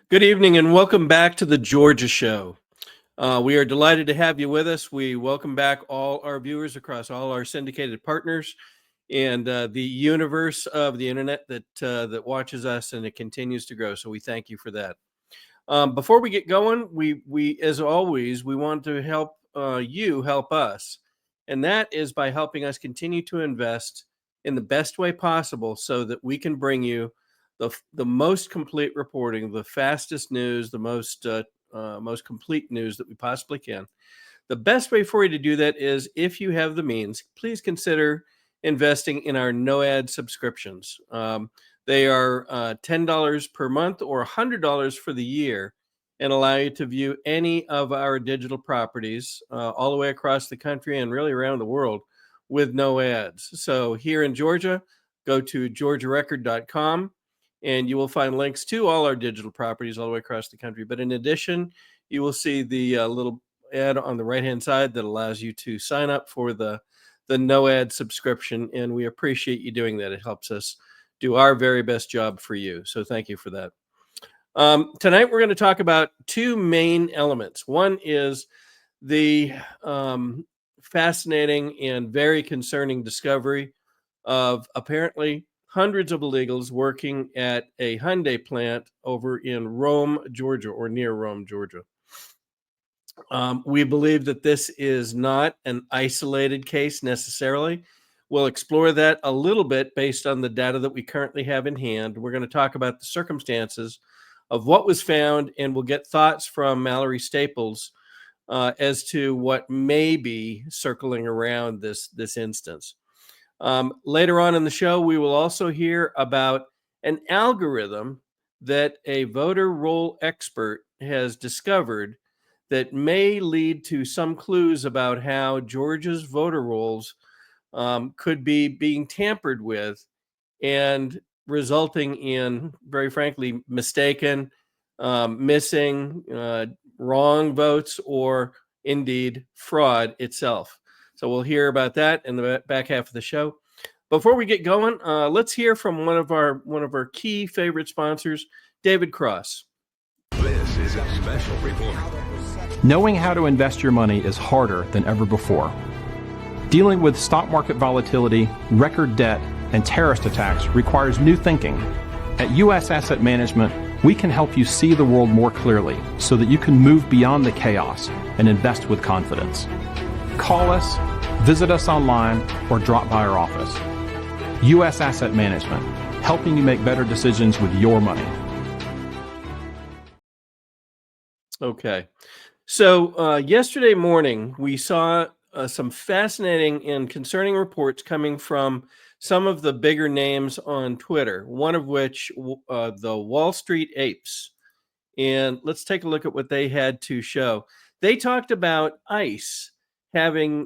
Good evening and welcome back to the Georgia Show. We are delighted to have you with us. We welcome back all our viewers across all our syndicated partners and the universe of the internet that watches us, and it continues to grow. So we thank you for that. Before we get going, we as always we want to help you help us, and that is by helping us continue to invest in the best way possible, so that we can bring you the most complete reporting, the fastest news, the most complete news that we possibly can. The best way for you to do that is, if you have the means, please consider investing in our no ad subscriptions. They are $10 per month or $100 for the year, and allow you to view any of our digital properties all the way across the country and really around the world with no ads. So here in Georgia, go to georgiarecord.com and you will find links to all our digital properties all the way across the country. But in addition, you will see the little ad on the right-hand side that allows you to sign up for the no ad subscription, and we appreciate you doing that. It helps us do our very best job for you. So thank you for that. Tonight, we're going to talk about two main elements. One is the fascinating and very concerning discovery of apparently hundreds of illegals working at a Hyundai plant over in Rome, Georgia, or near Rome, Georgia. We believe that this is not an isolated case necessarily. We'll explore that a little bit based on the data that we currently have in hand. We're going to talk about the circumstances of what was found, and we'll get thoughts from Mallory Staples as to what may be circling around this instance. Later on in the show, we will also hear about an algorithm that a voter roll expert has discovered that may lead to some clues about how Georgia's voter rolls could be being tampered with and resulting in, very frankly, mistaken, missing, wrong votes, or indeed fraud itself. So we'll hear about that in the back half of the show. Before we get going, let's hear from one of our key favorite sponsors, David Cross. This is a special report. Knowing how to invest your money is harder than ever before. Dealing with stock market volatility, record debt, and terrorist attacks requires new thinking. At U.S. Asset Management, we can help you see the world more clearly so that you can move beyond the chaos and invest with confidence. Call us, visit us online, or drop by our office. U.S. Asset Management, helping you make better decisions with your money. Okay. So yesterday morning, we saw some fascinating and concerning reports coming from some of the bigger names on Twitter, one of which, the Wall Street Apes. And let's take a look at what they had to show. They talked about ICE having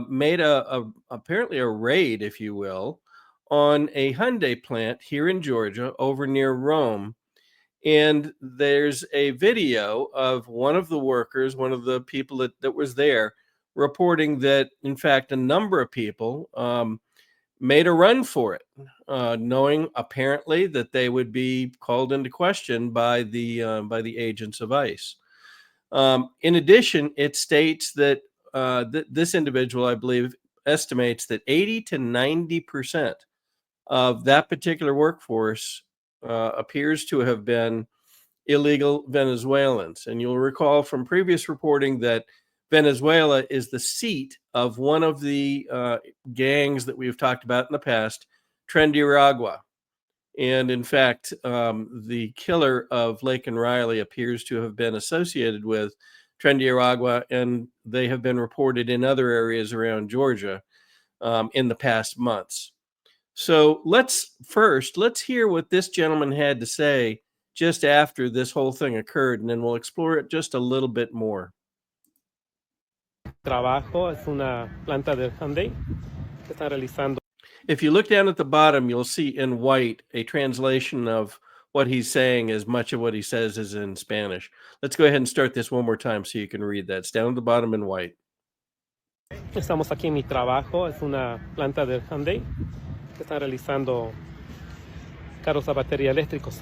made apparently a raid, if you will, on a Hyundai plant here in Georgia over near Rome. And there's a video of one of the workers, one of the people that was there, reporting that, in fact, a number of people made a run for it, knowing apparently that they would be called into question by the agents of ICE. In addition, it states that this individual, I believe, estimates that 80 to 90% of that particular workforce appears to have been illegal Venezuelans. And you'll recall from previous reporting that Venezuela is the seat of one of the gangs that we've talked about in the past, Trendiragua. And in fact, the killer of Lake and Riley appears to have been associated with Trendiragua, and they have been reported in other areas around Georgia in the past months. So let's hear what this gentleman had to say just after this whole thing occurred, and then we'll explore it just a little bit more. Trabajo es una planta de Hyundai que están realizando. If you look down at the bottom, you'll see in white a translation of what he's saying, as much of what he says is in Spanish. Let's go ahead and start this one more time so you can read that. It's down at the bottom in white. Estamos aquí en mi trabajo, es una planta de Hyundai que están realizando carros a batería eléctricos,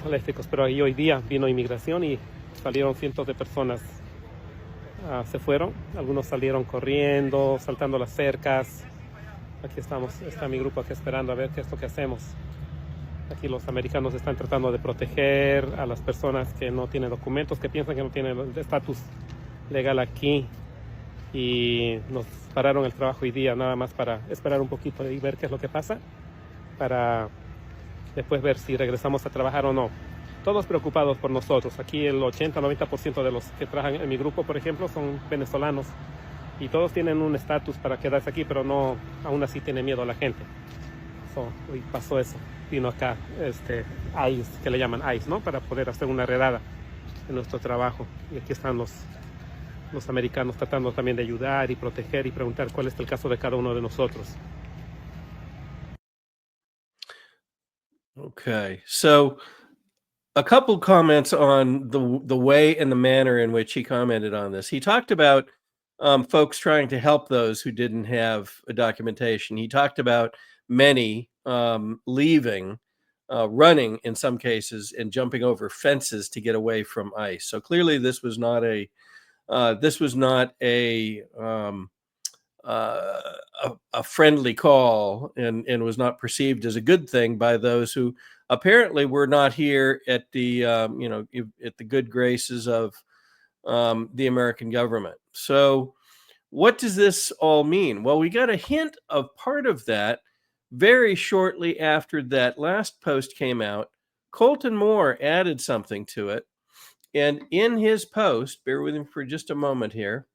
pero ahí hoy día vino inmigración y salieron cientos de personas. Se fueron, algunos salieron corriendo, saltando las cercas. Aquí estamos, está mi grupo aquí esperando a ver qué es lo que hacemos. Aquí los americanos están tratando de proteger a las personas que no tienen documentos, que piensan que no tienen el estatus legal aquí. Y nos pararon el trabajo hoy día nada más para esperar un poquito y ver qué es lo que pasa, para después ver si regresamos a trabajar o no. Todos preocupados por nosotros. Aquí el 80-90% de los que trabajan en mi grupo, por ejemplo, son venezolanos. Y todos tienen un estatus para quedarse aquí, pero no, aún así tiene miedo a la gente. Hoy pasó eso. Vino acá ICE, que le llaman ICE, ¿no? Para poder hacer una redada en nuestro trabajo. Y aquí están los americanos tratando también de ayudar y proteger y preguntar cuál es el caso de cada uno de nosotros. Okay, so a couple comments on the way and the manner in which he commented on this. He talked about folks trying to help those who didn't have a documentation. He talked about many leaving, running in some cases, and jumping over fences to get away from ICE. So clearly, this was not a a friendly call, and was not perceived as a good thing by those who apparently were not here at the at the good graces of the American government. So what does this all mean? Well, we got a hint of part of that very shortly after that last post came out. Colton Moore added something to it, and in his post, bear with me for just a moment here.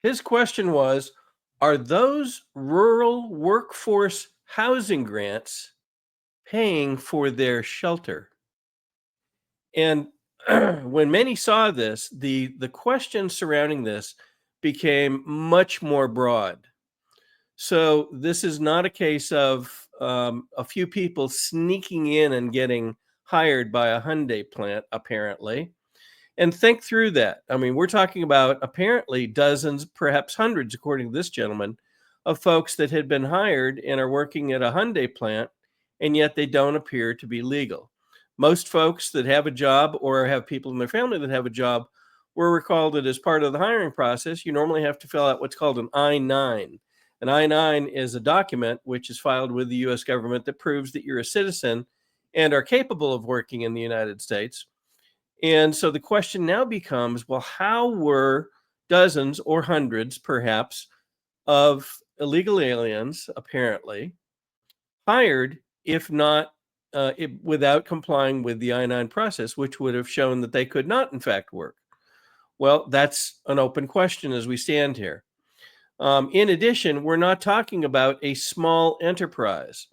His question was, are those rural workforce housing grants paying for their shelter? And when many saw this, the question surrounding this became much more broad. So this is not a case of a few people sneaking in and getting hired by a Hyundai plant, apparently. And think through that. I mean, we're talking about apparently dozens, perhaps hundreds, according to this gentleman, of folks that had been hired and are working at a Hyundai plant, and yet they don't appear to be legal. Most folks that have a job or have people in their family that have a job will recall that as part of the hiring process, you normally have to fill out what's called an I-9. An I-9 is a document which is filed with the U.S. government that proves that you're a citizen and are capable of working in the United States. And so the question now becomes, well, how were dozens or hundreds, perhaps, of illegal aliens, apparently, hired, if not without complying with the I-9 process, which would have shown that they could not, in fact, work? Well, that's an open question as we stand here. In addition, we're not talking about a small enterprise.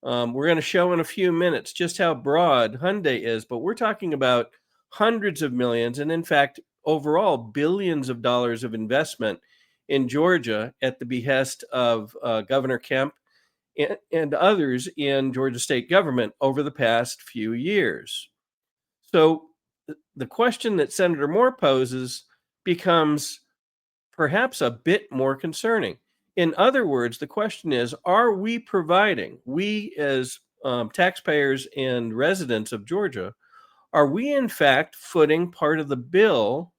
We're going to show in a few minutes just how broad Hyundai is, but we're talking about hundreds of millions, and in fact, overall, billions of dollars of investment in Georgia at the behest of Governor Kemp and others in Georgia state government over the past few years. So the question that Senator Moore poses becomes perhaps a bit more concerning. In other words, the question is, are we providing, we as taxpayers and residents of Georgia, are we in fact footing part of the bill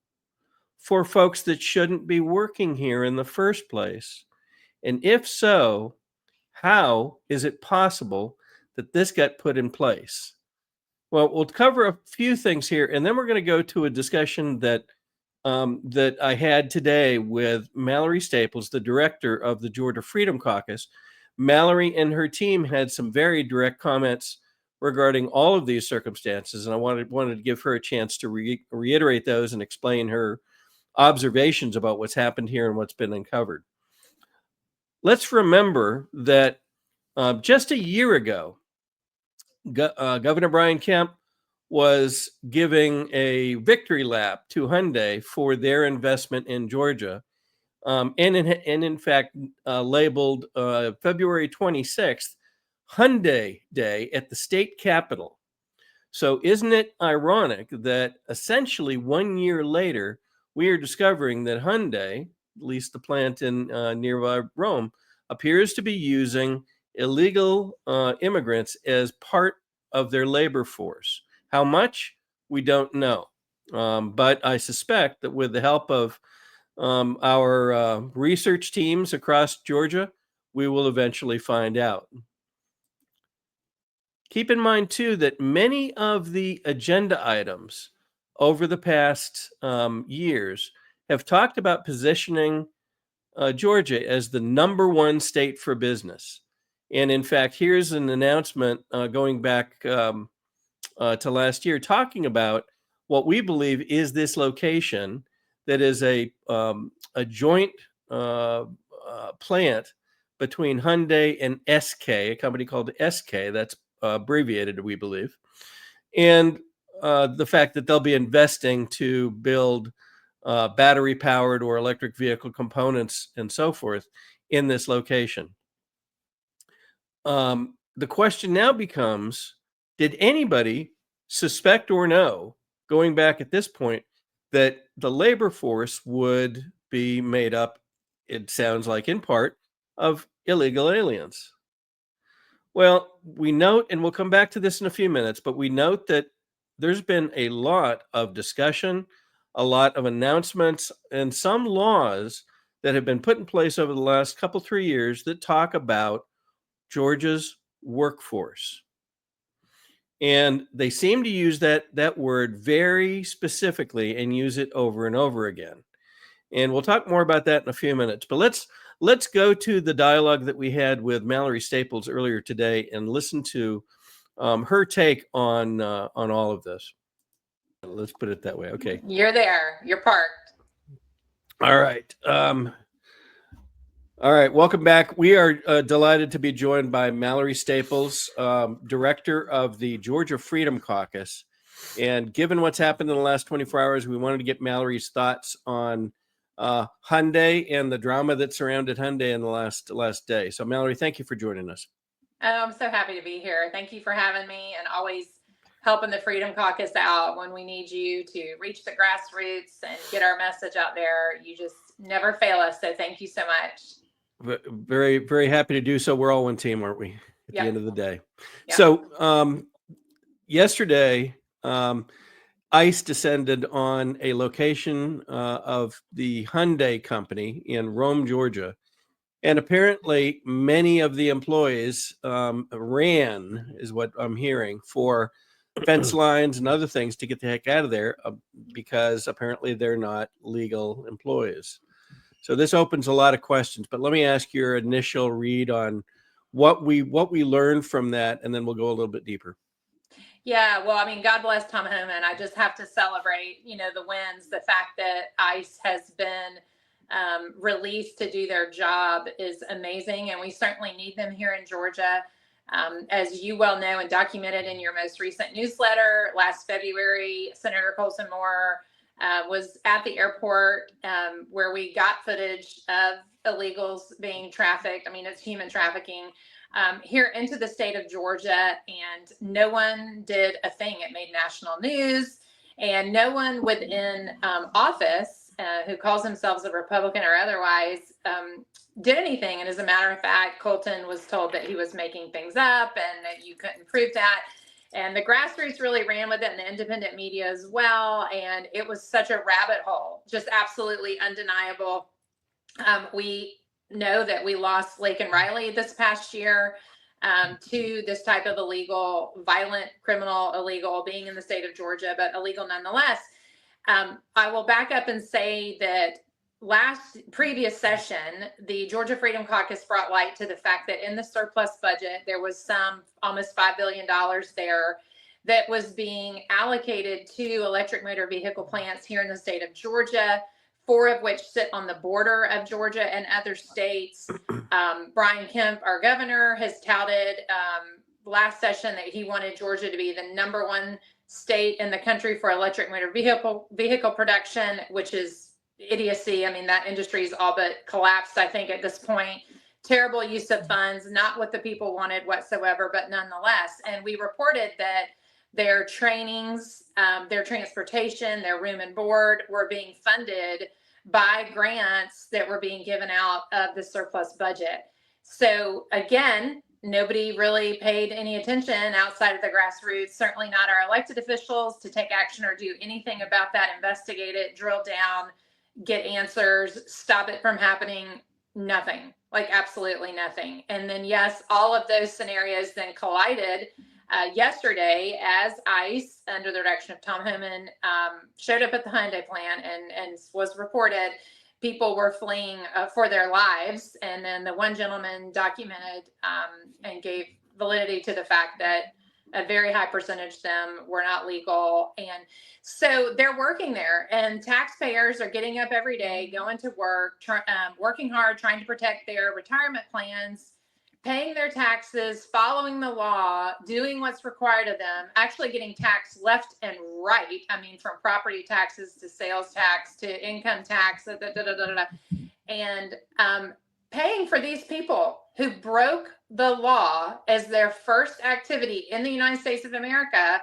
for folks that shouldn't be working here in the first place? And if so, how is it possible that this got put in place? Well, we'll cover a few things here, and then we're going to go to a discussion that I had today with Mallory Staples, the director of the Georgia Freedom Caucus. Mallory and her team had some very direct comments regarding all of these circumstances, and I wanted to give her a chance to reiterate those and explain her observations about what's happened here and what's been uncovered. Let's remember that just a year ago, Governor Brian Kemp was giving a victory lap to Hyundai for their investment in Georgia, and in fact labeled February 26th Hyundai Day at the state capitol. So isn't it ironic that essentially 1 year later, we are discovering that Hyundai, least the plant in nearby Rome, appears to be using illegal immigrants as part of their labor force. How much? We don't know. But I suspect that with the help of our research teams across Georgia, we will eventually find out. Keep in mind, too, that many of the agenda items over the past years have talked about positioning Georgia as the #1 state for business. And in fact, here's an announcement going back to last year talking about what we believe is this location that is a joint plant between Hyundai and SK, a company called SK, that's abbreviated, we believe, and the fact that they'll be investing to build battery-powered or electric vehicle components and so forth in this location. The question now becomes, did anybody suspect or know, going back at this point, that the labor force would be made up, it sounds like in part, of illegal aliens? Well, we note, and we'll come back to this in a few minutes, but we note that there's been a lot of discussion, a lot of announcements, and some laws that have been put in place over the last couple, 3 years that talk about Georgia's workforce. And they seem to use that word very specifically and use it over and over again. And we'll talk more about that in a few minutes. But let's go to the dialogue that we had with Mallory Staples earlier today and listen to her take on all of this. Let's put it that way. Okay. You're there. You're parked. All right. All right. Welcome back. We are delighted to be joined by Mallory Staples, director of the Georgia Freedom Caucus. And given what's happened in the last 24 hours, we wanted to get Mallory's thoughts on Hyundai and the drama that surrounded Hyundai in the last day. So, Mallory, thank you for joining us. Oh, I'm so happy to be here. Thank you for having me and always helping the Freedom Caucus out when we need you to reach the grassroots and get our message out there. You just never fail us. So thank you so much. Very, very happy to do so. We're all one team, aren't we? At the end of the day. Yep. So yesterday, ICE descended on a location of the Hyundai company in Rome, Georgia. And apparently many of the employees ran, is what I'm hearing, for fence lines and other things to get the heck out of there because apparently they're not legal employees. So this opens a lot of questions, but let me ask your initial read on what we learned from that, and then we'll go a little bit deeper. Yeah, well, I mean, God bless Tom Homan. I just have to celebrate, the wins. The fact that ICE has been released to do their job is amazing, and we certainly need them here in Georgia. As you well know and documented in your most recent newsletter, last February, Senator Colson Moore was at the airport where we got footage of illegals being trafficked. I mean, it's human trafficking here into the state of Georgia, and no one did a thing. It made national news, and no one within office who calls themselves a Republican or otherwise did anything. And as a matter of fact, Colton was told that he was making things up and that you couldn't prove that. And the grassroots really ran with it, and the independent media as well. And it was such a rabbit hole, just absolutely undeniable. We know that we lost Lake and Riley this past year to this type of illegal, violent, criminal, illegal, being in the state of Georgia, but illegal nonetheless. I will back up and say that previous session, the Georgia Freedom Caucus brought light to the fact that in the surplus budget, there was some almost $5 billion there that was being allocated to electric motor vehicle plants here in the state of Georgia, 4 of which sit on the border of Georgia and other states. Brian Kemp, our governor, has touted last session that he wanted Georgia to be the #1 state in the country for electric motor vehicle production, which is idiocy. I mean, that industry is all but collapsed, I think, at this point. Terrible use of funds, not what the people wanted whatsoever, but nonetheless. And we reported that their trainings, their transportation, their room and board were being funded by grants that were being given out of the surplus budget. So again, nobody really paid any attention outside of the grassroots, certainly not our elected officials, to take action or do anything about that, investigate it, drill down, get answers, stop it from happening. Nothing, like absolutely nothing. And then, yes, all of those scenarios then collided yesterday as ICE, under the direction of Tom Homan, showed up at the Hyundai plant and was reported people were fleeing for their lives. And then the one gentleman documented and gave validity to the fact that a very high percentage of them were not legal. And so they're working there, and taxpayers are getting up every day, going to work, working hard, trying to protect their retirement plans, paying their taxes, following the law, doing what's required of them, actually getting taxed left and right. I mean, from property taxes to sales tax to income tax, and paying for these people who broke the law as their first activity in the United States of America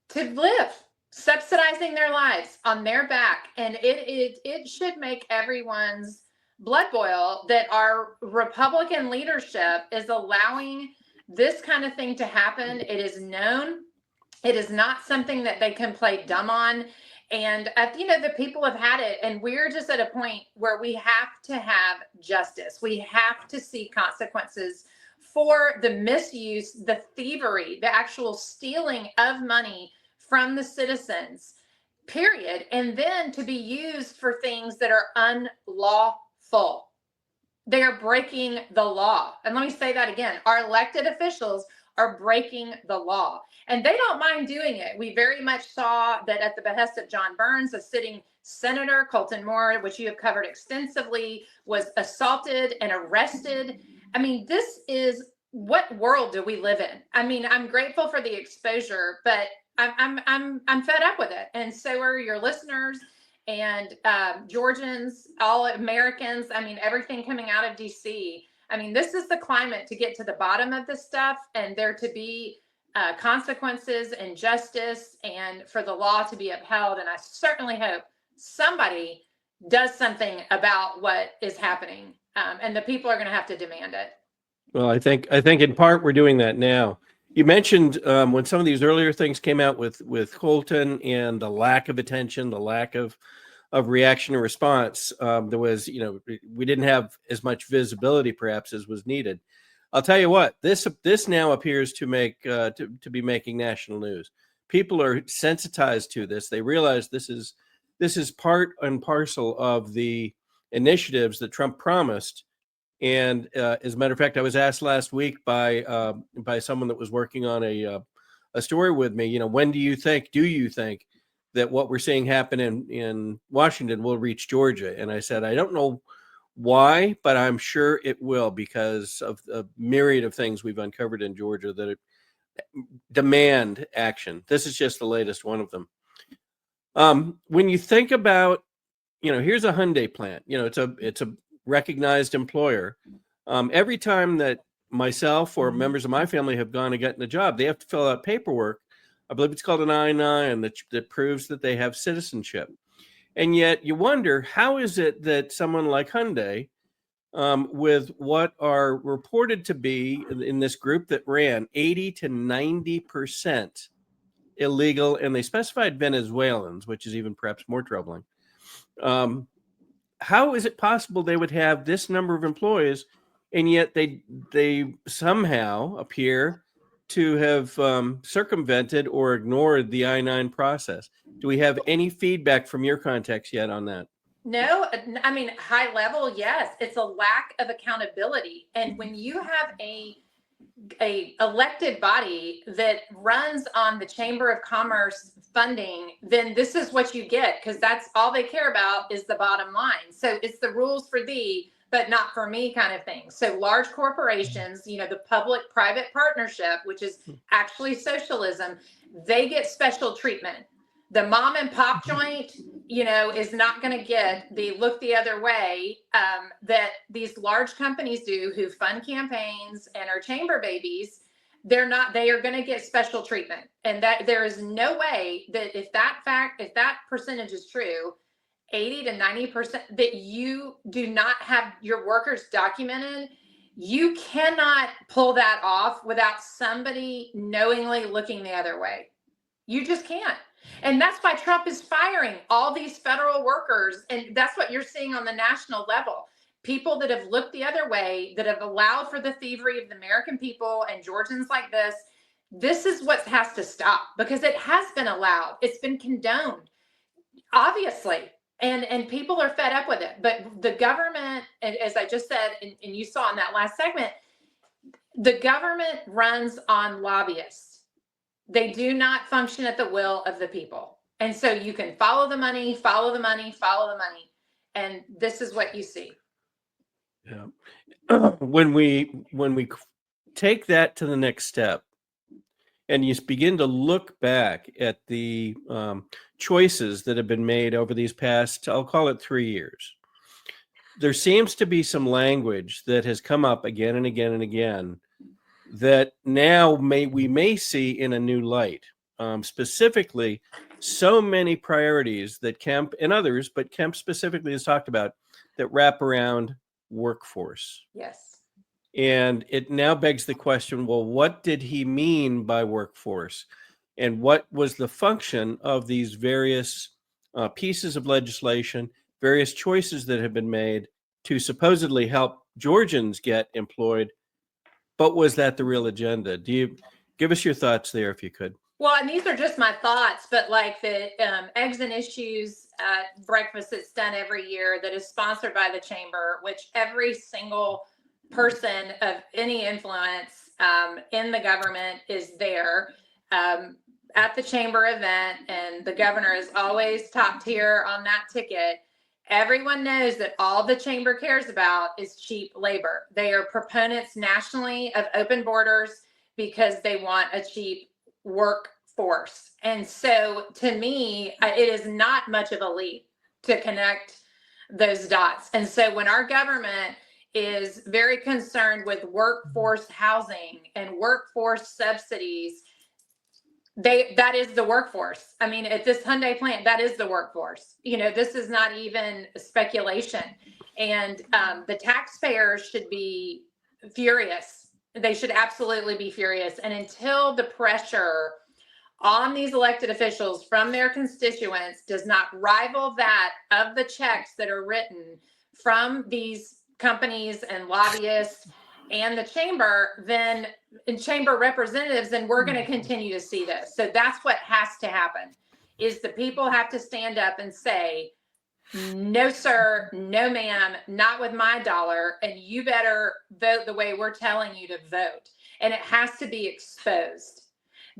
to live, subsidizing their lives on their back. And it should make everyone's blood boil that our Republican leadership is allowing this kind of thing to happen. It is known. It is not something that they can play dumb on. And, the people have had it, and we're just at a point where we have to have justice. We have to see consequences for the misuse, the thievery, the actual stealing of money from the citizens, period. And then to be used for things that are unlawful. They are breaking the law. And let me say that again. Our elected officials are breaking the law, and they don't mind doing it. We very much saw that at the behest of John Burns, a sitting senator, Colton Moore, which you have covered extensively, was assaulted and arrested. I mean, this is, what world do we live in? I mean, I'm grateful for the exposure, but I'm fed up with it, and so are your listeners and Georgians, all Americans. I mean, everything coming out of DC. I mean, this is the climate to get to the bottom of this stuff, and there to be consequences and justice, and for the law to be upheld. And I certainly hope somebody does something about what is happening, and the people are going to have to demand it. Well, I think in part we're doing that now. You mentioned when some of these earlier things came out with Colton and the lack of attention, the lack of reaction and response, there was, we didn't have as much visibility perhaps as was needed. I'll tell you what, this now appears to be making national news. People are sensitized to this. They realize this is part and parcel of the initiatives that Trump promised. And as a matter of fact, I was asked last week by someone that was working on a story with me, when do you think that what we're seeing happen in Washington will reach Georgia? And I said, I don't know why, but I'm sure it will, because of the myriad of things we've uncovered in Georgia that demand action. This is just the latest one of them. When you think about, here's a Hyundai plant, it's a recognized employer. Every time that myself or members of my family have gone and gotten a job, they have to fill out paperwork. I believe it's called an I-9 that proves that they have citizenship. And yet you wonder, how is it that someone like Hyundai, with what are reported to be in this group that ran 80 to 90% illegal, and they specified Venezuelans, which is even perhaps more troubling. How is it possible they would have this number of employees, and yet they somehow appear to have circumvented or ignored the I-9 process? Do we have any feedback from your contacts yet on that? No, I mean, high level, yes. It's a lack of accountability. And when you have a elected body that runs on the Chamber of Commerce funding, then this is what you get, because that's all they care about is the bottom line. So it's the rules for thee, but not for me kind of thing. So large corporations, the public-private partnership, which is actually socialism, they get special treatment. The mom and pop joint, is not going to get the look the other way that these large companies do, who fund campaigns and are chamber babies. They are going to get special treatment. And that there is no way that if that percentage is true, 80 to 90% that you do not have your workers documented, you cannot pull that off without somebody knowingly looking the other way. You just can't. And that's why Trump is firing all these federal workers. And that's what you're seeing on the national level. People that have looked the other way, that have allowed for the thievery of the American people and Georgians like this. This is what has to stop, because it has been allowed. It's been condoned, obviously. And people are fed up with it. But the government, as I just said, and you saw in that last segment, the government runs on lobbyists. They do not function at the will of the people. And so you can follow the money, follow the money, follow the money. And this is what you see. Yeah. When we take that to the next step, and you begin to look back at the choices that have been made over these past, I'll call it 3 years, there seems to be some language that has come up again and again and again that now we may see in a new light. Specifically, so many priorities that Kemp and others, but Kemp specifically has talked about, that wrap around workforce. Yes. And it now begs the question, well, what did he mean by workforce? And what was the function of these various pieces of legislation, various choices that have been made to supposedly help Georgians get employed? But was that the real agenda? Do you give us your thoughts there, if you could? Well, and these are just my thoughts, but like the Eggs and Issues breakfast that's done every year that is sponsored by the chamber, which every single person of any influence in the government is there at the chamber event, and the governor is always top tier on that ticket. Everyone knows that all the chamber cares about is cheap labor. They are proponents nationally of open borders because they want a cheap workforce. And so to me, it is not much of a leap to connect those dots. And so when our government is very concerned with workforce housing and workforce subsidies, that is the workforce. I mean, at this Hyundai plant, that is the workforce. You know, this is not even speculation. And the taxpayers should be furious. They should absolutely be furious. And until the pressure on these elected officials from their constituents does not rival that of the checks that are written from these companies and lobbyists and the chamber, then in chamber representatives, then we're going to continue to see this. So that's what has to happen, is the people have to stand up and say, no, sir, no, ma'am, not with my dollar. And you better vote the way we're telling you to vote. And it has to be exposed,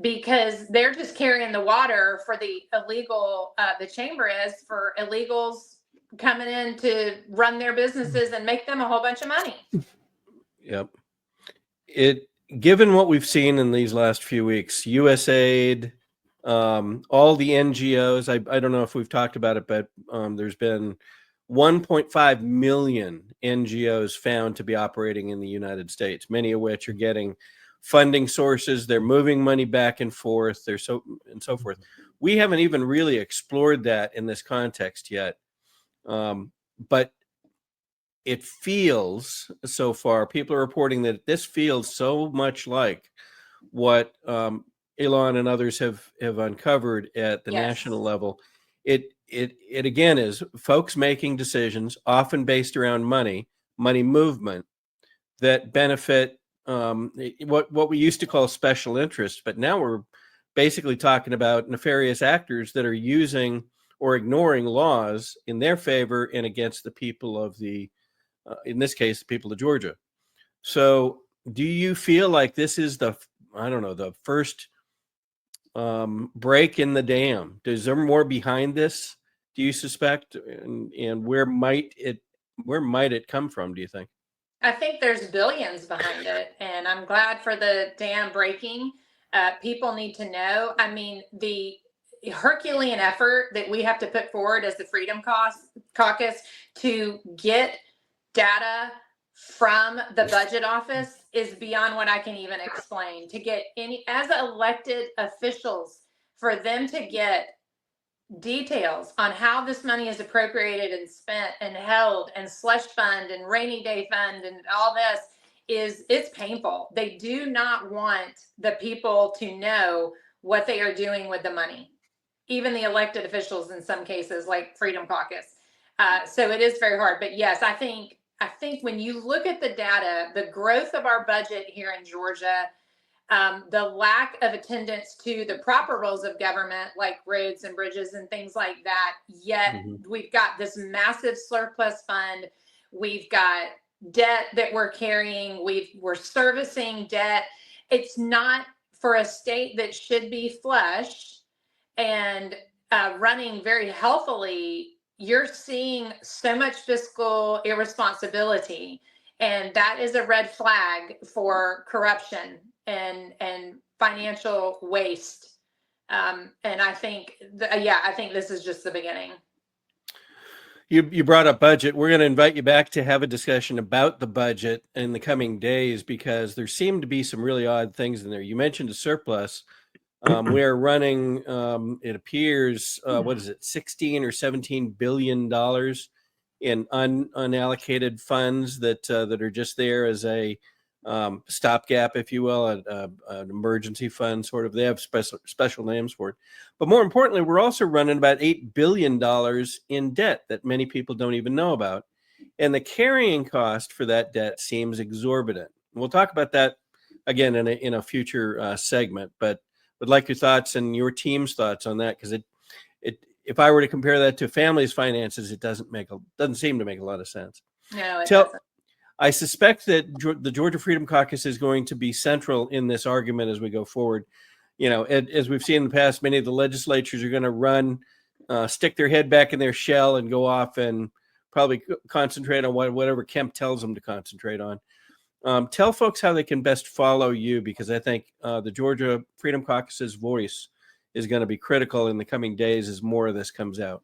because they're just carrying the water for the illegal, the chamber is for illegals coming in to run their businesses and make them a whole bunch of money. Yep. Given what we've seen in these last few weeks, USAID, all the NGOs, I don't know if we've talked about it, but there's been 1.5 million NGOs found to be operating in the United States, many of which are getting funding sources. They're moving money back and forth. They're so forth. We haven't even really explored that in this context yet. But it feels so far, people are reporting that this feels so much like what Elon and others have uncovered at the national level. It again is folks making decisions, often based around money movement, that benefit what we used to call special interests, but now we're basically talking about nefarious actors that are using or ignoring laws in their favor and against the people of the, in this case, the people of Georgia. So do you feel like this is the first break in the dam? Is there more behind this, do you suspect? And where might it come from, do you think? I think there's billions behind it, and I'm glad for the dam breaking. People need to know. I mean, the Herculean effort that we have to put forward as the Freedom Caucus to get data from the budget office is beyond what I can even explain. To get any, as elected officials, for them to get details on how this money is appropriated and spent and held and slush fund and rainy day fund and all this it's painful. They do not want the people to know what they are doing with the money, even the elected officials in some cases, like Freedom Caucus. So it is very hard. But yes, I think when you look at the data, the growth of our budget here in Georgia, the lack of attendance to the proper roles of government, like roads and bridges and things like that, yet we've got this massive surplus fund. We've got debt that we're carrying. We're servicing debt. It's not for a state that should be flush and running very healthily. You're seeing so much fiscal irresponsibility, and that is a red flag for corruption and financial waste. And I think, I think this is just the beginning. You brought up budget. We're going to invite you back to have a discussion about the budget in the coming days, because there seem to be some really odd things in there. You mentioned a surplus. We are running, it appears, what is it, 16 or 17 billion dollars in unallocated funds that are just there as a stopgap, if you will, an emergency fund sort of. They have special names for it. But more importantly, we're also running about $8 billion in debt that many people don't even know about. And the carrying cost for that debt seems exorbitant. We'll talk about that again in a future segment, but would like your thoughts and your team's thoughts on that, because if I were to compare that to families' finances, it doesn't seem to make a lot of sense. No, it doesn't. I suspect that the Georgia Freedom Caucus is going to be central in this argument as we go forward. You know, as we've seen in the past, many of the legislatures are going to stick their head back in their shell and go off and probably concentrate on whatever Kemp tells them to concentrate on. Tell folks how they can best follow you, because I think the Georgia Freedom Caucus's voice is going to be critical in the coming days as more of this comes out.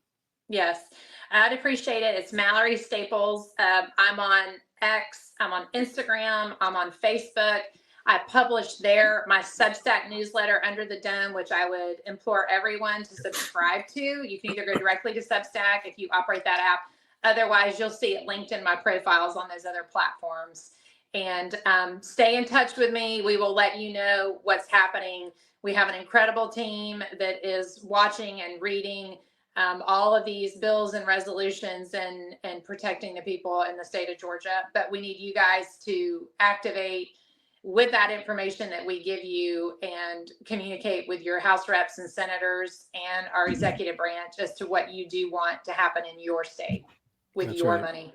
Yes, I'd appreciate it. It's Mallory Staples. I'm on X, I'm on Instagram, I'm on Facebook. I publish there my Substack newsletter, Under the Dome, which I would implore everyone to subscribe to. You can either go directly to Substack if you operate that app. Otherwise, you'll see it linked in my profiles on those other platforms. And stay in touch with me. We will let you know what's happening. We have an incredible team that is watching and reading all of these bills and resolutions and protecting the people in the state of Georgia. But we need you guys to activate with that information that we give you and communicate with your House reps and senators and our executive branch as to what you do want to happen in your state with That's your right. money.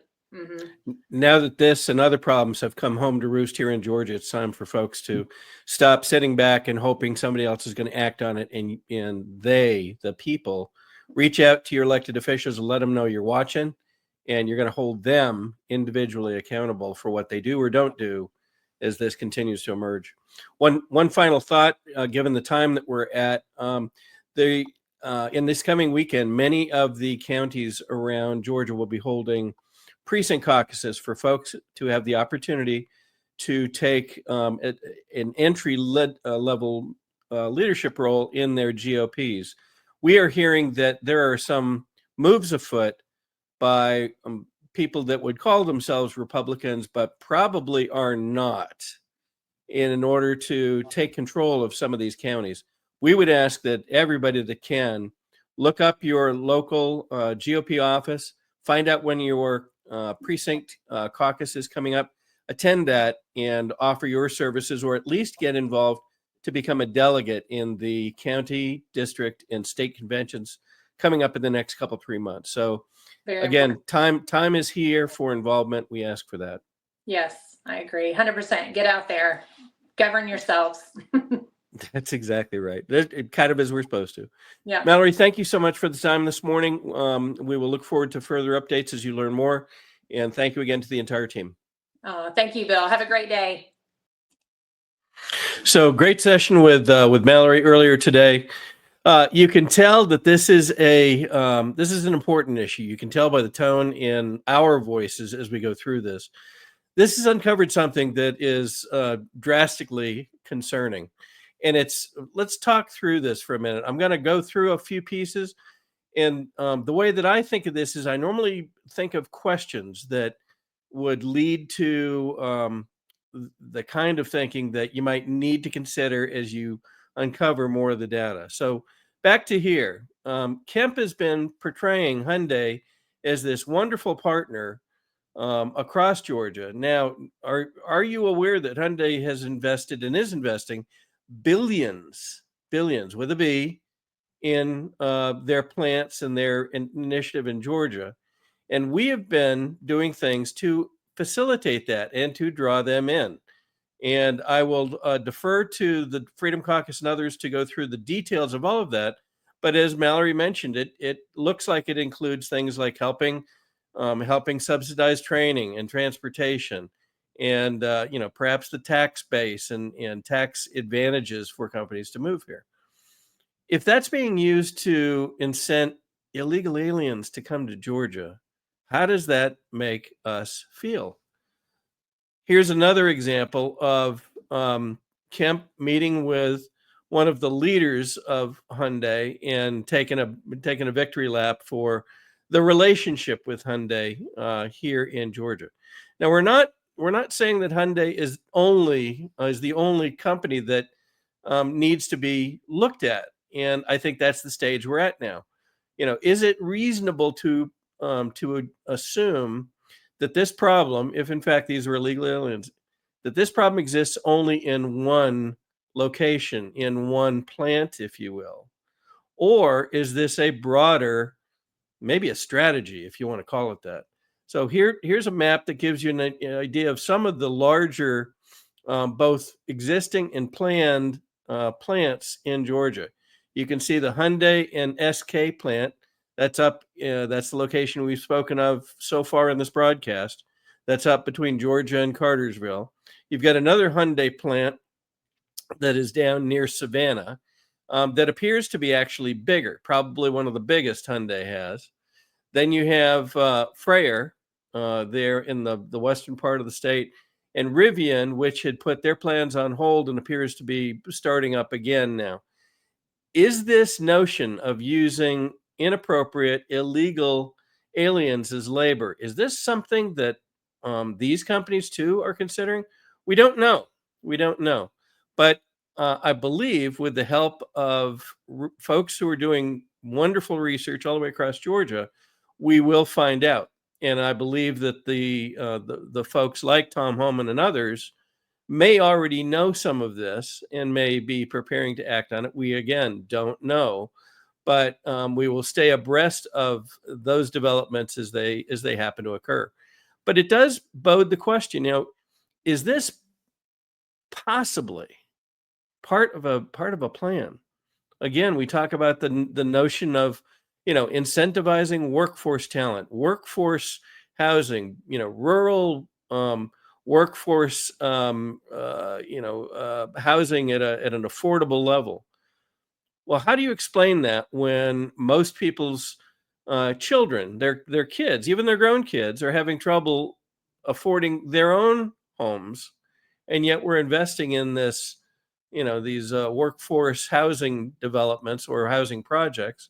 Now that this and other problems have come home to roost here in Georgia, it's time for folks to stop sitting back and hoping somebody else is going to act on it. And they, the people, reach out to your elected officials and let them know you're watching, and you're going to hold them individually accountable for what they do or don't do as this continues to emerge. One final thought, given the time that we're at, in this coming weekend, many of the counties around Georgia will be holding precinct caucuses for folks to have the opportunity to take an entry level leadership role in their GOPs. We are hearing that there are some moves afoot by people that would call themselves Republicans, but probably are not, in order to take control of some of these counties. We would ask that everybody that can look up your local GOP office, find out when your precinct caucus is coming up, attend that and offer your services, or at least get involved to become a delegate in the county, district, and state conventions coming up in the next 3 months. So again, time is here for involvement. We ask for that. Yes, I agree. 100%. Get out there, govern yourselves. That's exactly right. It kind of as we're supposed to. Yeah. Mallory, thank you so much for the time this morning. We will look forward to further updates as you learn more. And thank you again to the entire team. Thank you, Bill. Have a great day. So great session with Mallory earlier today. You can tell that this is an important issue. You can tell by the tone in our voices as we go through this. This has uncovered something that is drastically concerning. And let's talk through this for a minute. I'm going to go through a few pieces, And the way that I think of this is I normally think of questions that would lead to the kind of thinking that you might need to consider as you uncover more of the data. So back to here, Kemp has been portraying Hyundai as this wonderful partner across Georgia. Now, are you aware that Hyundai has invested and is investing billions with a B in their plants and their initiative in Georgia? And we have been doing things to facilitate that and to draw them in. And I will defer to the Freedom Caucus and others to go through the details of all of that. But as Mallory mentioned, it looks like it includes things like helping subsidize training and transportation, and perhaps the tax base and tax advantages for companies to move here. If that's being used to incent illegal aliens to come to Georgia, how does that make us feel? Here's another example of Kemp meeting with one of the leaders of Hyundai and taking a victory lap for the relationship with Hyundai here in Georgia. Now we're not saying that Hyundai is the only company that needs to be looked at, and I think that's the stage we're at now. Is it reasonable to assume that this problem, if in fact these are illegal aliens, that this problem exists only in one location, in one plant, if you will? Or is this a broader, maybe a strategy, if you want to call it that? So here's a map that gives you an idea of some of the larger, both existing and planned plants in Georgia. You can see the Hyundai and SK plant. That's up. That's the location we've spoken of so far in this broadcast. That's up between Georgia and Cartersville. You've got another Hyundai plant that is down near Savannah that appears to be actually bigger, probably one of the biggest Hyundai has. Then you have Freyr there in the western part of the state, and Rivian, which had put their plans on hold and appears to be starting up again now. Is this notion of using inappropriate, illegal aliens as labor, is this something that these companies too are considering? We don't know. But I believe with the help of folks who are doing wonderful research all the way across Georgia, we will find out. And I believe that the folks like Tom Homan and others may already know some of this and may be preparing to act on it. We, again, don't know, but we will stay abreast of those developments as they happen to occur. But it does bode the question, is this possibly part of a plan? Again, we talk about the notion of, incentivizing workforce talent, workforce housing, rural workforce, housing at an affordable level. Well, how do you explain that when most people's children, their kids, even their grown kids, are having trouble affording their own homes, and yet we're investing in this, these workforce housing developments or housing projects?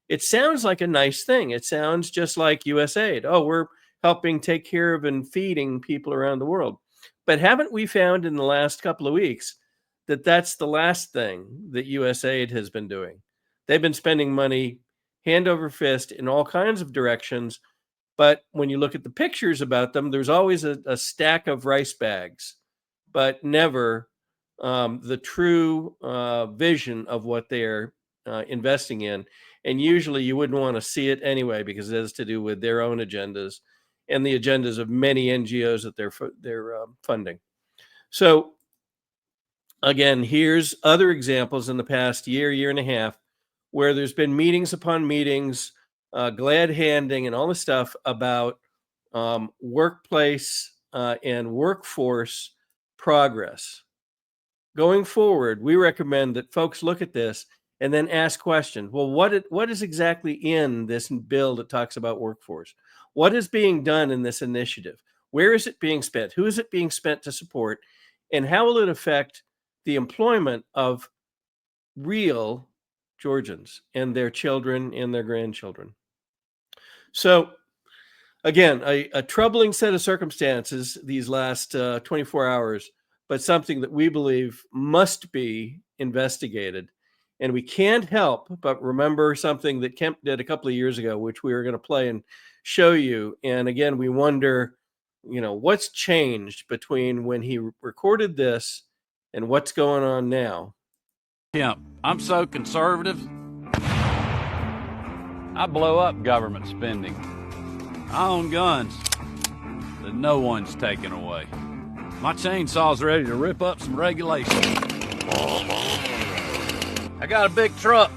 It sounds like a nice thing. It sounds just like USAID. Oh, we're helping take care of and feeding people around the world. But haven't we found in the last couple of weeks that that's the last thing that USAID has been doing? They've been spending money hand over fist in all kinds of directions. But when you look at the pictures about them, there's always a stack of rice bags, but never the true vision of what they're investing in. And usually you wouldn't want to see it anyway, because it has to do with their own agendas and the agendas of many NGOs that they're funding. So again, here's other examples in the past year and a half, where there's been meetings upon meetings, glad handing and all the stuff about workplace and workforce progress. Going forward, we recommend that folks look at this and then ask questions. Well, what is exactly in this bill that talks about workforce? What is being done in this initiative? Where is it being spent? Who is it being spent to support? And how will it affect the employment of real, Georgians and their children and their grandchildren. So, again, a troubling set of circumstances these last 24 hours, but something that we believe must be investigated. And we can't help but remember something that Kemp did a couple of years ago, which we were going to play and show you. And again, we wonder, what's changed between when he recorded this and what's going on now. Kemp, I'm so conservative. I blow up government spending. I own guns that no one's taking away. My chainsaw's ready to rip up some regulations. I got a big truck,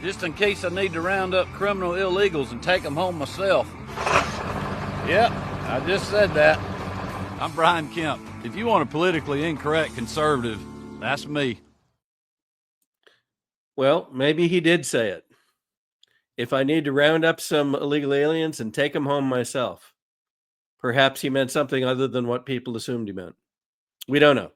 just in case I need to round up criminal illegals and take them home myself. Yep, I just said that. I'm Brian Kemp. If you want a politically incorrect conservative, that's me. Well, maybe he did say it. If I need to round up some illegal aliens and take them home myself. Perhaps he meant something other than what people assumed he meant. We don't know.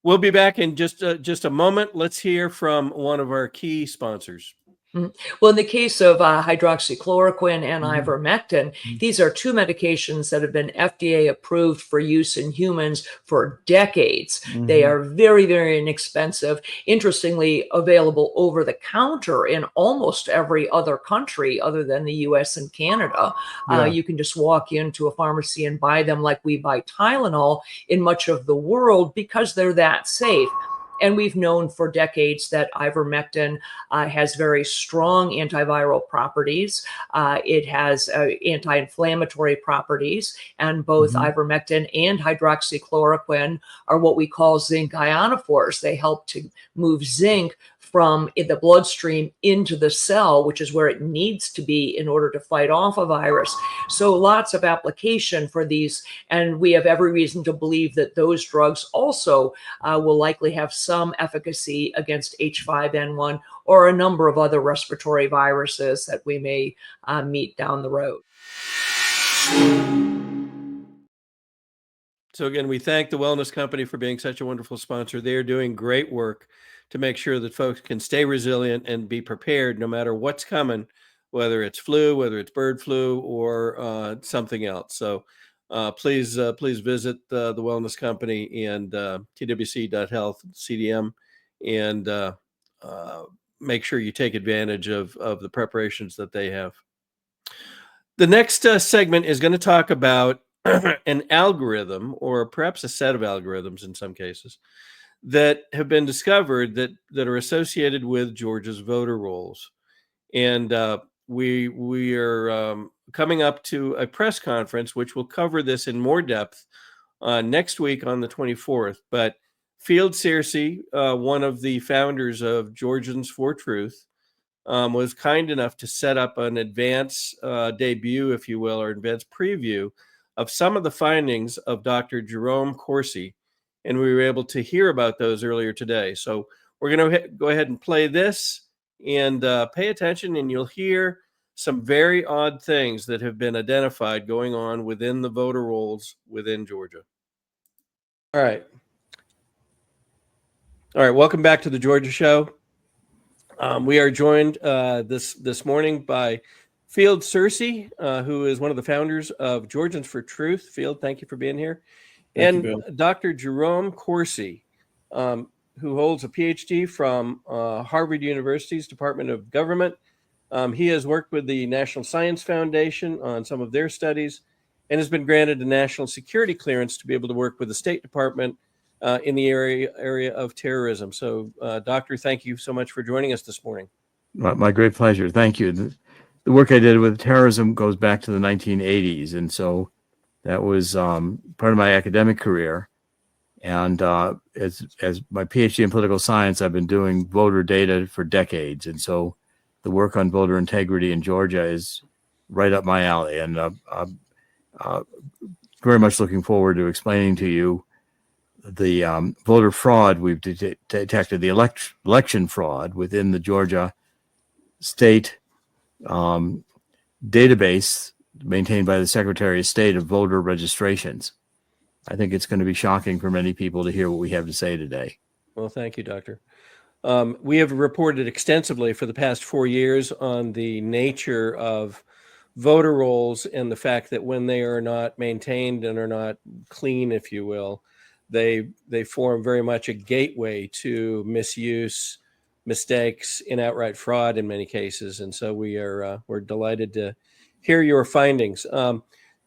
We'll be back in just a moment. Let's hear from one of our key sponsors. Well, in the case of hydroxychloroquine and ivermectin, these are two medications that have been FDA approved for use in humans for decades. They are very, very inexpensive. Interestingly, available over the counter in almost every other country other than the US and Canada. You can just walk into a pharmacy and buy them like we buy Tylenol in much of the world because they're that safe. And we've known for decades that ivermectin has very strong antiviral properties. It has anti-inflammatory properties, and both ivermectin and hydroxychloroquine are what we call zinc ionophores. They help to move zinc from the bloodstream into the cell, which is where it needs to be in order to fight off a virus. So lots of application for these, and we have every reason to believe that those drugs also will likely have some efficacy against H5N1 or a number of other respiratory viruses that we may meet down the road. So again, we thank the Wellness Company for being such a wonderful sponsor. They are doing great work to make sure that folks can stay resilient and be prepared no matter what's coming, whether it's flu, whether it's bird flu, or something else. So please visit the Wellness Company and twc.health, CDM, and make sure you take advantage of the preparations that they have. The next segment is going to talk about an algorithm, or perhaps a set of algorithms in some cases, that have been discovered that are associated with Georgia's voter rolls. And we are coming up to a press conference, which will cover this in more depth next week on the 24th. But Field Searcy, one of the founders of Georgians for Truth, was kind enough to set up an advance debut, if you will, or advance preview of some of the findings of Dr. Jerome Corsi. And we were able to hear about those earlier today. So we're going to go ahead and play this and pay attention, and you'll hear some very odd things that have been identified going on within the voter rolls within Georgia. All right. Welcome back to the Georgia Show. We are joined this morning by Field Searcy, who is one of the founders of Georgians for Truth. Field, thank you for being here. Thank you, Bill. Dr. Jerome Corsi, who holds a PhD from Harvard University's Department of Government. He has worked with the National Science Foundation on some of their studies and has been granted a national security clearance to be able to work with the State Department in the area of terrorism. So, Doctor, thank you so much for joining us this morning. My great pleasure. Thank you. The work I did with terrorism goes back to the 1980s, and so that was part of my academic career. And as my PhD in political science, I've been doing voter data for decades. And so the work on voter integrity in Georgia is right up my alley. And I'm very much looking forward to explaining to you the voter fraud we've detected, the election fraud within the Georgia state database maintained by the Secretary of State of voter registrations. I think it's going to be shocking for many people to hear what we have to say today. Well, thank you, Doctor. We have reported extensively for the past 4 years on the nature of voter rolls and the fact that when they are not maintained and are not clean, if you will, they form very much a gateway to misuse, mistakes, and outright fraud in many cases. And so we're delighted to hear your findings.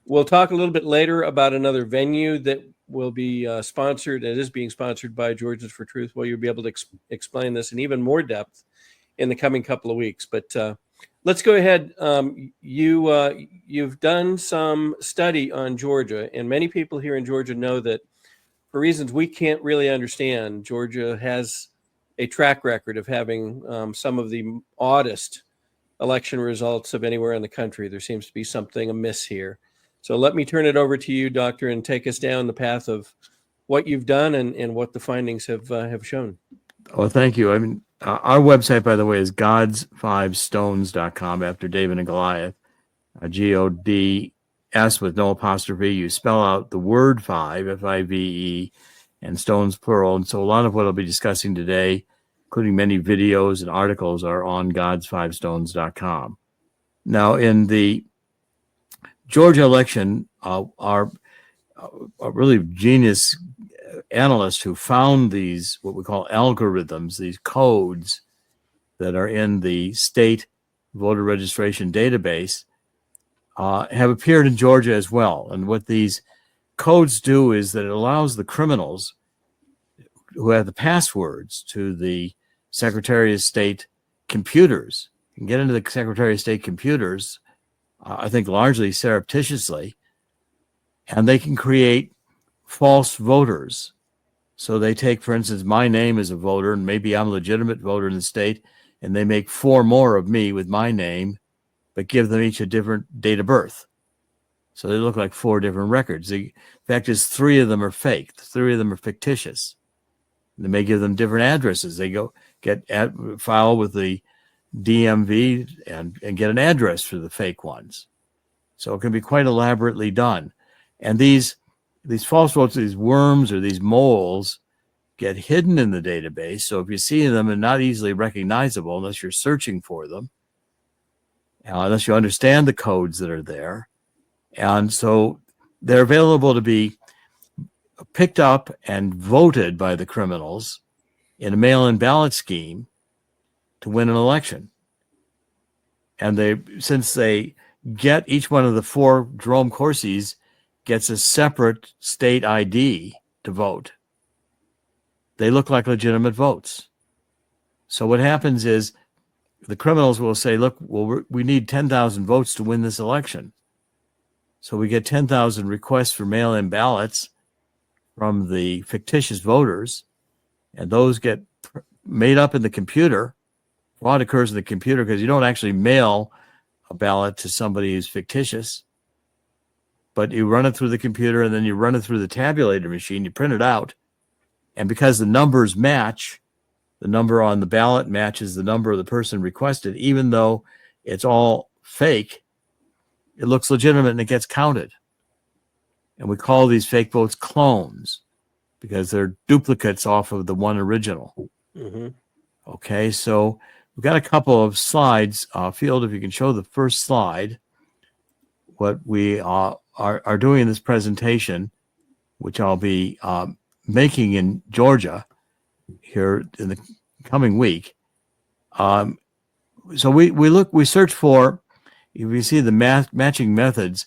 We'll talk a little bit later about another venue that will be sponsored. It is being sponsored by Georgians for Truth. Well, you'll be able to explain this in even more depth in the coming couple of weeks. But let's go ahead. You've done some study on Georgia, and many people here in Georgia know that for reasons we can't really understand, Georgia has a track record of having some of the oddest election results of anywhere in the country. There seems to be something amiss here. So let me turn it over to you, Doctor, and take us down the path of what you've done and what the findings have shown. Well, thank you. I mean, our website, by the way, is gods5stones.com after David and Goliath. GODS with no apostrophe. You spell out the word five, F-I-V-E, and stones plural. And so a lot of what I'll be discussing today, including many videos and articles, are on gods5stones.com. Now, in the Georgia election, our really genius analyst who found these, what we call algorithms, these codes that are in the state voter registration database, have appeared in Georgia as well. And what these codes do is that it allows the criminals who have the passwords to the Secretary of State computers, can get into the Secretary of State computers, I think largely surreptitiously, and they can create false voters. So they take, for instance, my name as a voter, and maybe I'm a legitimate voter in the state, and they make 4 more of me with my name, but give them each a different date of birth. So they look like 4 different records. The fact is 3 of them are fake. 3 of them are fictitious. They may give them different addresses. They go file with the DMV and get an address for the fake ones. So it can be quite elaborately done. And these false votes, these worms or these moles, get hidden in the database. So if you see them and not easily recognizable unless you're searching for them, unless you understand the codes that are there. And so they're available to be picked up and voted by the criminals in a mail-in ballot scheme to win an election. And since they get each one of the 4 Jerome Corsis gets a separate state ID to vote, they look like legitimate votes. So what happens is the criminals will say, look, well, we need 10,000 votes to win this election. So we get 10,000 requests for mail-in ballots from the fictitious voters, and those get made up in the computer. Fraud occurs in the computer because you don't actually mail a ballot to somebody who's fictitious, but you run it through the computer and then you run it through the tabulator machine, you print it out, and because the numbers match, the number on the ballot matches the number of the person requested, even though it's all fake, it looks legitimate and it gets counted. And we call these fake votes clones because they're duplicates off of the one original. Mm-hmm. Okay, so we've got a couple of slides. Field, if you can show the first slide, what we are doing in this presentation, which I'll be making in Georgia here in the coming week. So we search for, if you see the matching methods,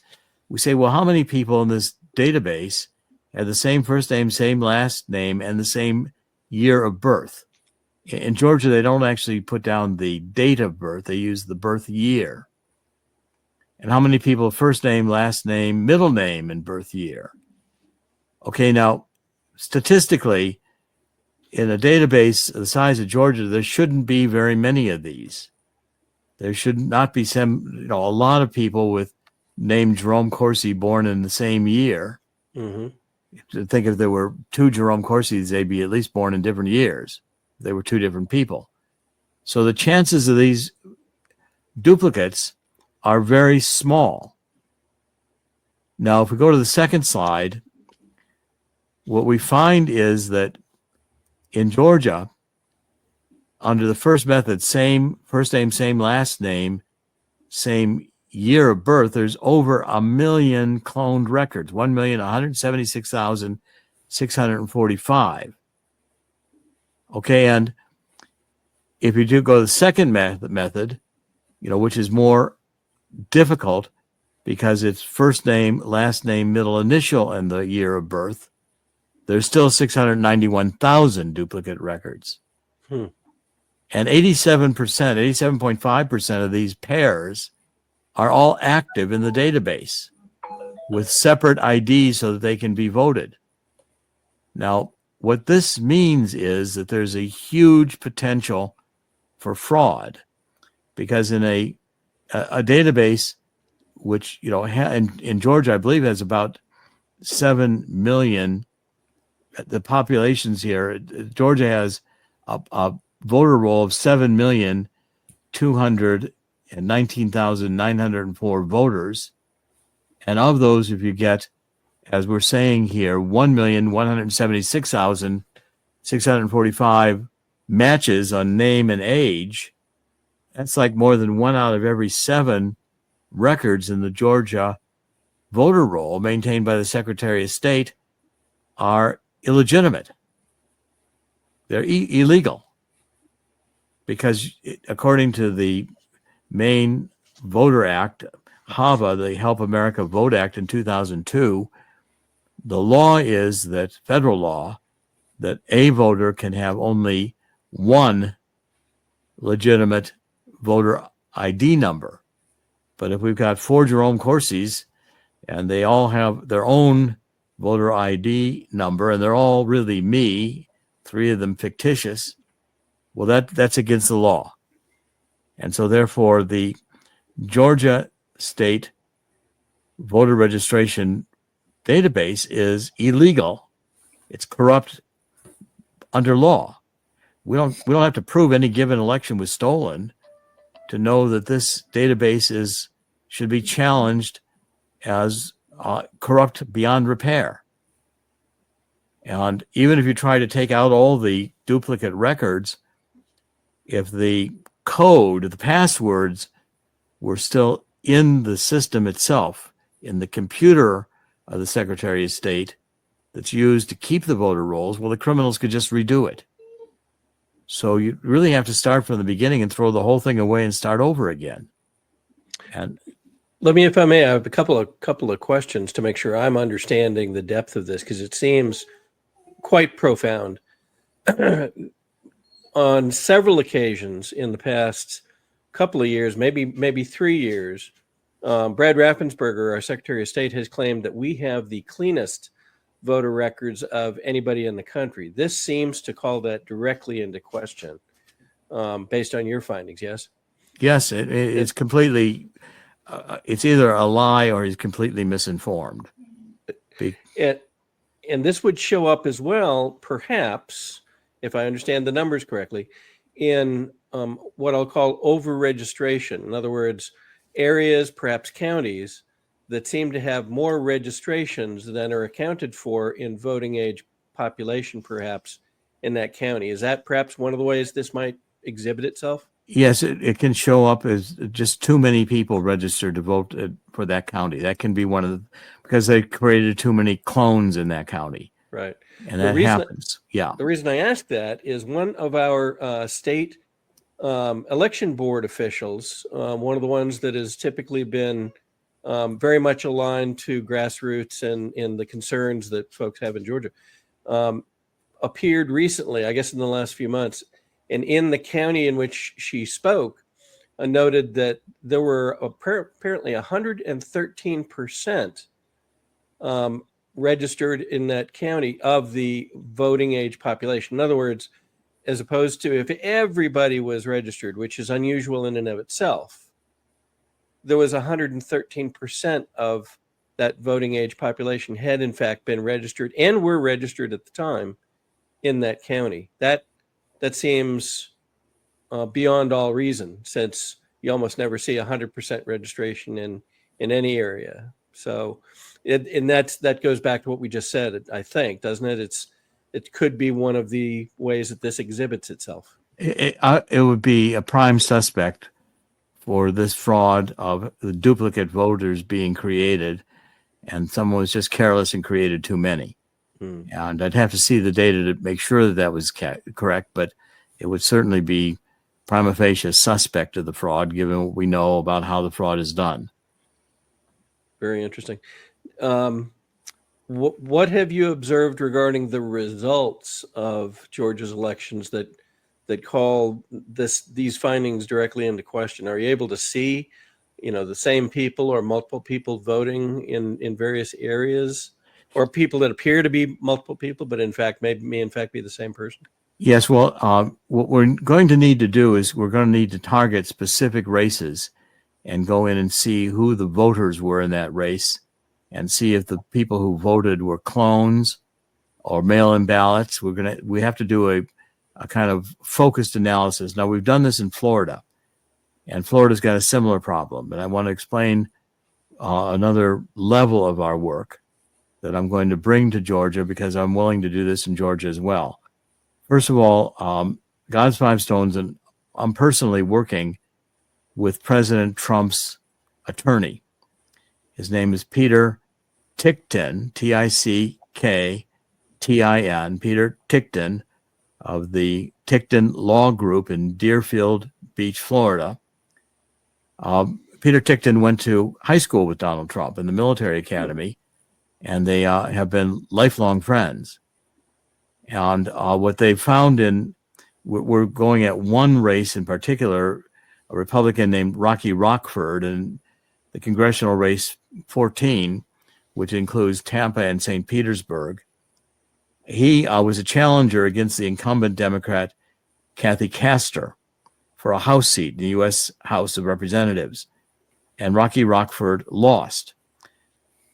we say, well, how many people in this database have the same first name, same last name, and the same year of birth? In Georgia, they don't actually put down the date of birth. They use the birth year. And how many people, first name, last name, middle name, and birth year? Okay, now, statistically, in a database the size of Georgia, there shouldn't be very many of these. There should not be a lot of people with named Jerome Corsi born in the same year. Mm-hmm. Think if there were 2 Jerome Corsis, they'd be at least born in different years. They were 2 different people. So the chances of these duplicates are very small. Now, if we go to the second slide, what we find is that in Georgia, under the first method, same first name, same last name, same year of birth, there's over 1 million cloned records, 1,176,645. Okay, and if you do go to the second method, which is more difficult because it's first name, last name, middle initial, and the year of birth, there's still 691,000 duplicate records. And 87.5% of these pairs are all active in the database with separate IDs so that they can be voted. Now, what this means is that there's a huge potential for fraud, because in a database, which in Georgia, I believe, has about 7 million. The populations here, Georgia has a voter roll of 7,219,904 voters, and of those, if you get, as we're saying here, 1,176,645 matches on name and age, that's like more than 1 out of every 7 records in the Georgia voter roll maintained by the Secretary of State are illegitimate. They're illegal, because according to the Maine Voter Act, HAVA, the Help America Vote Act in 2002, the law is that, federal law, that a voter can have only one legitimate voter ID number. But if we've got 4 Jerome Corsis and they all have their own voter ID number and they're all really me, 3 of them fictitious, well, that's against the law. And so therefore the Georgia state voter registration database is illegal. It's corrupt under law. We don't have to prove any given election was stolen to know that this database should be challenged as corrupt beyond repair. And even if you try to take out all the duplicate records, if the code, the passwords were still in the system itself, in the computer of the Secretary of State that's used to keep the voter rolls, well, the criminals could just redo it. So you really have to start from the beginning and throw the whole thing away and start over again. And let me, if I may, I have a couple of questions to make sure I'm understanding the depth of this, because it seems quite profound. On several occasions in the past couple of years, maybe 3 years, Brad Raffensperger, our Secretary of State, has claimed that we have the cleanest voter records of anybody in the country. This seems to call that directly into question, based on your findings. Yes. Yes, it's completely. It's either a lie or he's completely misinformed. And this would show up as well, perhaps, if I understand the numbers correctly, in what I'll call over-registration. In other words, areas, perhaps counties, that seem to have more registrations than are accounted for in voting age population, perhaps, in that county. Is that perhaps one of the ways this might exhibit itself? Yes, it can show up as just too many people registered to vote for that county. That can be one of the, because they created too many clones in that county. Right. And that happens. Yeah. The reason I ask that is one of our state election board officials, one of the ones that has typically been very much aligned to grassroots and in the concerns that folks have in Georgia, appeared recently, I guess in the last few months, and in the county in which she spoke, noted that there were apparently 113% registered in that county of the voting age population. In other words, as opposed to if everybody was registered, which is unusual in and of itself, there was 113% of that voting age population had in fact been registered and were registered at the time in that county. That seems beyond all reason, since you almost never see 100% registration in any area. So, that goes back to what we just said, I think, doesn't it? It could be one of the ways that this exhibits itself. It would be a prime suspect for this fraud of the duplicate voters being created, and someone was just careless and created too many. And I'd have to see the data to make sure that that was correct, but it would certainly be prima facie suspect of the fraud, given what we know about how the fraud is done. Very interesting. What have you observed regarding the results of Georgia's elections that call these findings directly into question? Are you able to see, the same people or multiple people voting in various areas, or people that appear to be multiple people, but in fact may in fact be the same person? Yes, well, what we're going to need to do is we're going to need to target specific races and go in and see who the voters were in that race and see if the people who voted were clones or mail-in ballots. We have to do a kind of focused analysis. Now, we've done this in Florida, and Florida's got a similar problem. But I want to explain another level of our work that I'm going to bring to Georgia, because I'm willing to do this in Georgia as well. First of all, God's Five Stones, and I'm personally working with President Trump's attorney. His name is Peter Ticktin, Ticktin, Peter Ticktin, of the Ticktin Law Group in Deerfield Beach, Florida. Peter Ticktin went to high school with Donald Trump in the military academy, and they have been lifelong friends. And what they found we're going at one race in particular, a Republican named Rocky Rockford, in the congressional race 14, which includes Tampa and St. Petersburg. He was a challenger against the incumbent Democrat Kathy Castor for a House seat in the U.S. House of Representatives, and Rocky Rockford lost.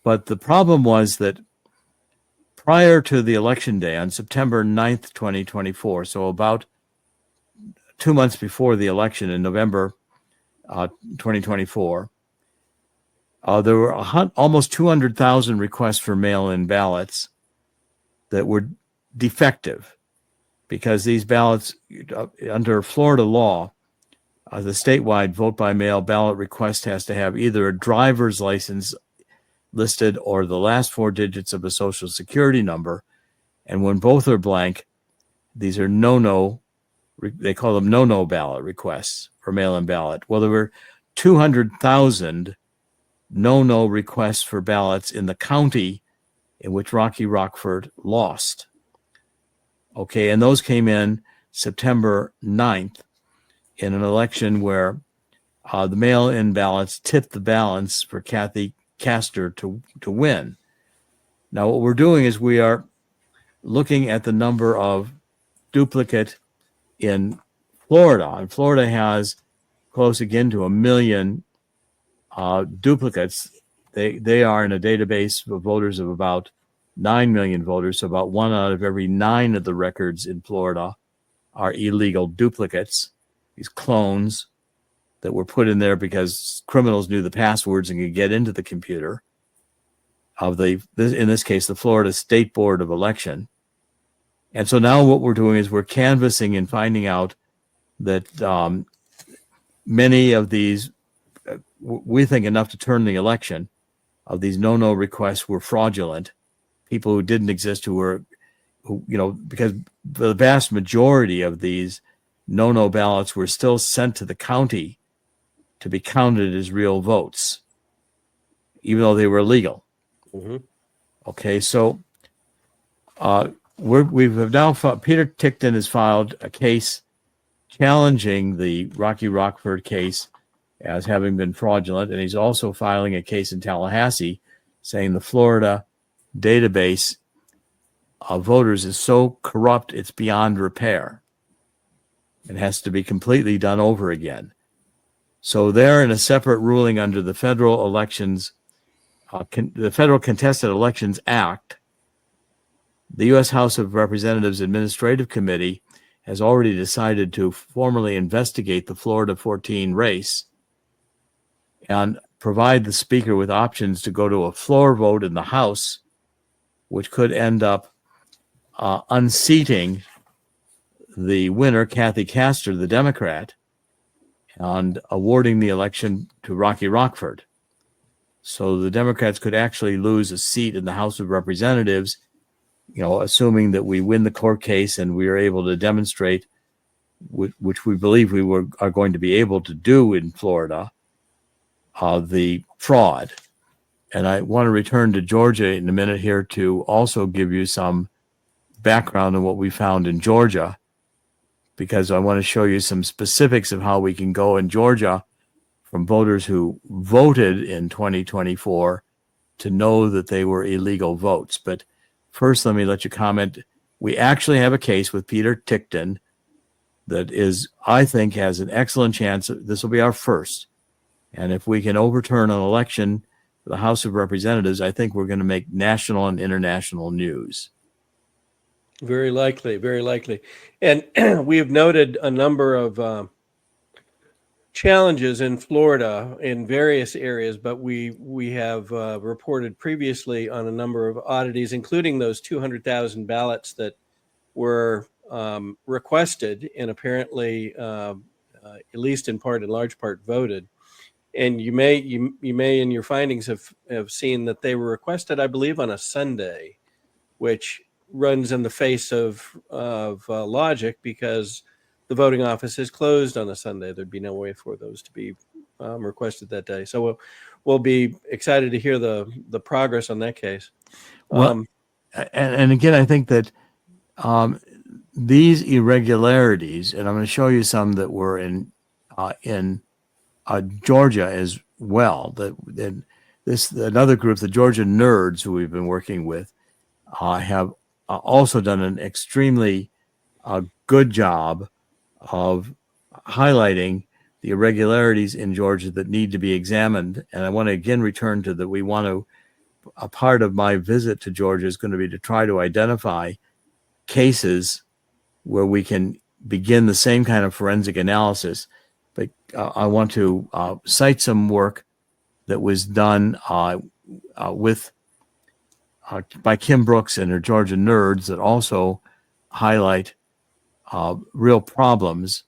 But the problem was that prior to the election day on September 9th, 2024, so about 2 months before the election in November 2024, there were almost 200,000 requests for mail-in ballots that were defective, because these ballots, under Florida law, the statewide vote-by-mail ballot request has to have either a driver's license listed or the last 4 digits of a social security number. And when both are blank, these are they call them no ballot requests for mail-in ballot. Well, there were 200,000 no requests for ballots in the county in which Rocky Rockford lost. Okay, and those came in September 9th in an election where the mail-in ballots tipped the balance for Kathy Castor to win. Now, what we're doing is we are looking at the number of duplicate in Florida, and Florida has close again to 1 million duplicates. They are in a database of voters of about 9 million voters, so about 1 out of every 9 of the records in Florida are illegal duplicates, these clones that were put in there because criminals knew the passwords and could get into the computer of in this case, the Florida State Board of Election. And so now what we're doing is we're canvassing and finding out that many of these, we think enough to turn the election, of these no requests were fraudulent, people who didn't exist, because the vast majority of these no ballots were still sent to the county to be counted as real votes, even though they were illegal. Mm-hmm. Okay, so we've now Peter Ticktin has filed a case challenging the Rocky Rockford case as having been fraudulent, and he's also filing a case in Tallahassee saying the Florida database of voters is so corrupt it's beyond repair. It has to be completely done over again. So they're in a separate ruling under the Federal Elections, the Federal Contested Elections Act. The U.S. House of Representatives Administrative Committee has already decided to formally investigate the Florida 14 race and provide the Speaker with options to go to a floor vote in the House, which could end up unseating the winner, Kathy Castor, the Democrat, and awarding the election to Rocky Rockford. So the Democrats could actually lose a seat in the House of Representatives, assuming that we win the court case and we are able to demonstrate, which we believe are going to be able to do in Florida, the fraud. And I want to return to Georgia in a minute here to also give you some background on what we found in Georgia, because I want to show you some specifics of how we can go in Georgia from voters who voted in 2024 to know that they were illegal votes. But first, let me let you comment. We actually have a case with Peter Tickton that I think, has an excellent chance. This will be our first. And if we can overturn an election for the House of Representatives, I think we're going to make national and international news. Very likely, very likely. And we have noted a number of challenges in Florida in various areas, but we have reported previously on a number of oddities, including those 200,000 ballots that were requested and apparently, at least in large part, voted. And you may in your findings have seen that they were requested, I believe, on a Sunday, which runs in the face of logic, because the voting office is closed on a Sunday. There'd be no way for those to be requested that day. So we'll be excited to hear the progress on that case. Well, and again, I think that these irregularities, and I'm going to show you some that were in Georgia as well. That another group, the Georgia Nerds, who we've been working with, have also done an extremely good job of highlighting the irregularities in Georgia that need to be examined. And I want to again return to that. A part of my visit to Georgia is going to be to try to identify cases where we can begin the same kind of forensic analysis. But I want to cite some work that was done by Kim Brooks and her Georgia Nerds that also highlight real problems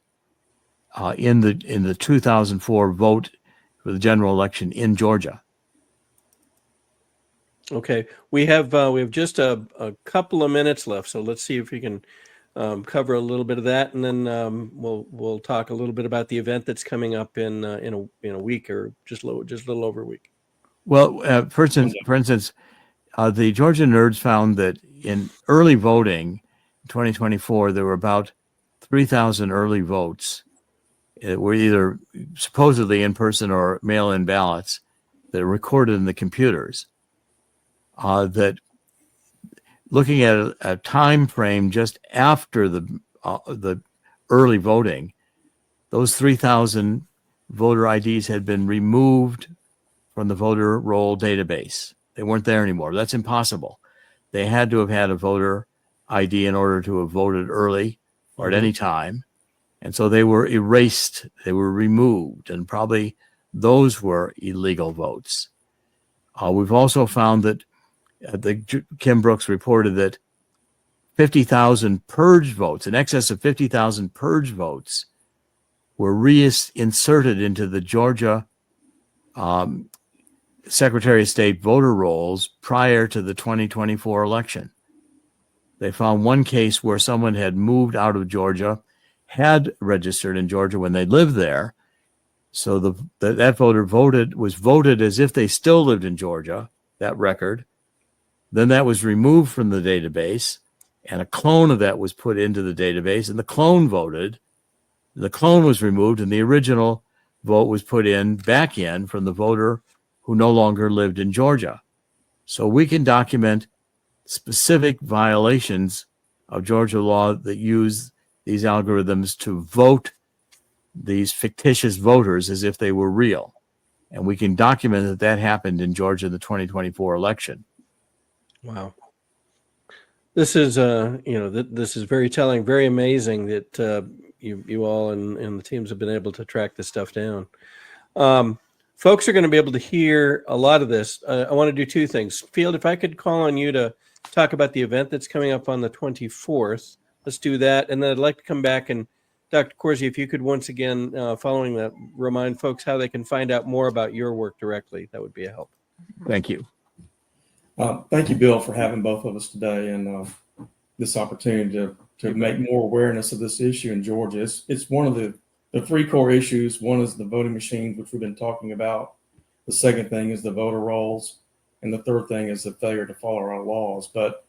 in the 2004 vote for the general election in Georgia. Okay, we have just a couple of minutes left, so let's see if we can cover a little bit of that, and then we'll talk a little bit about the event that's coming up in a week, or just a little over a week. Well, for instance, the Georgia Nerds found that in early voting in 2024, there were about 3,000 early votes that were either supposedly in person or mail-in ballots that are recorded in the computers. That looking at a time frame just after the early voting, those 3,000 voter IDs had been removed from the voter roll database. They weren't there anymore. That's impossible. They had to have had a voter ID in order to have voted early or at any time. And so they were erased. They were removed, and probably those were illegal votes. We've also found that Kim Brooks reported that 50,000 purge votes, in excess of 50,000 purge votes, were reinserted into the Georgia Secretary of State voter rolls prior to the 2024 election. They found one case where someone had moved out of Georgia, had registered in Georgia when they lived there, so that voter was voted as if they still lived in Georgia, that record. Then that was removed from the database, and a clone of that was put into the database, and the clone voted. The clone was removed, and the original vote was put back in from the voter who no longer lived in Georgia. So we can document specific violations of Georgia law that use these algorithms to vote these fictitious voters as if they were real. And we can document that happened in Georgia in the 2024 election. Wow. This is this is very telling, very amazing that you all and the teams have been able to track this stuff down. Folks are going to be able to hear a lot of this. I want to do two things. Field, if I could call on you to talk about the event that's coming up on the 24th let's do that. And then I'd like to come back and Dr. Corsi, if you could once again, following that, remind folks how they can find out more about your work directly, that would be a help. Thank you. Thank you, Bill, for having both of us today and this opportunity to make more awareness of this issue in Georgia. It's one of the three core issues. One is the voting machines, which we've been talking about. The second thing is the voter rolls. And the third thing is the failure to follow our laws. But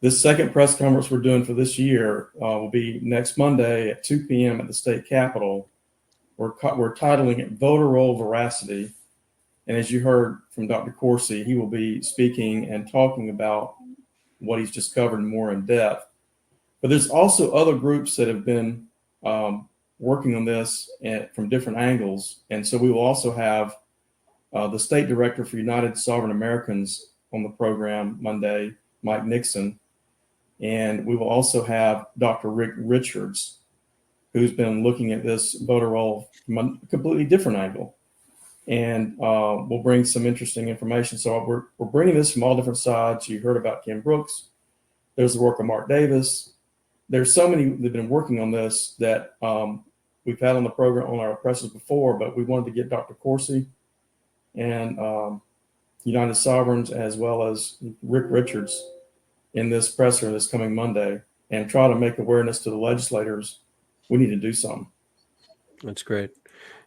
this second press conference we're doing for this year will be next Monday at 2 p.m. at the state capitol. We're titling it Voter Roll Veracity. And as you heard from Dr. Corsi, he will be speaking and talking about what he's just covered more in depth. But there's also other groups that have been working on this from different angles. And so we will also have the state director for United Sovereign Americans on the program Monday, Mike Nixon. And we will also have Dr. Rick Richards, who's been looking at this voter roll from a completely different angle. And we'll bring some interesting information. So we're bringing this from all different sides. You heard about Kim Brooks. There's the work of Mark Davis. There's so many that have been working on this that we've had on the program on our presses before, but we wanted to get Dr. Corsi and United Sovereigns as well as Rick Richards in this presser this coming Monday and try to make awareness to the legislators. We need to do something. That's great.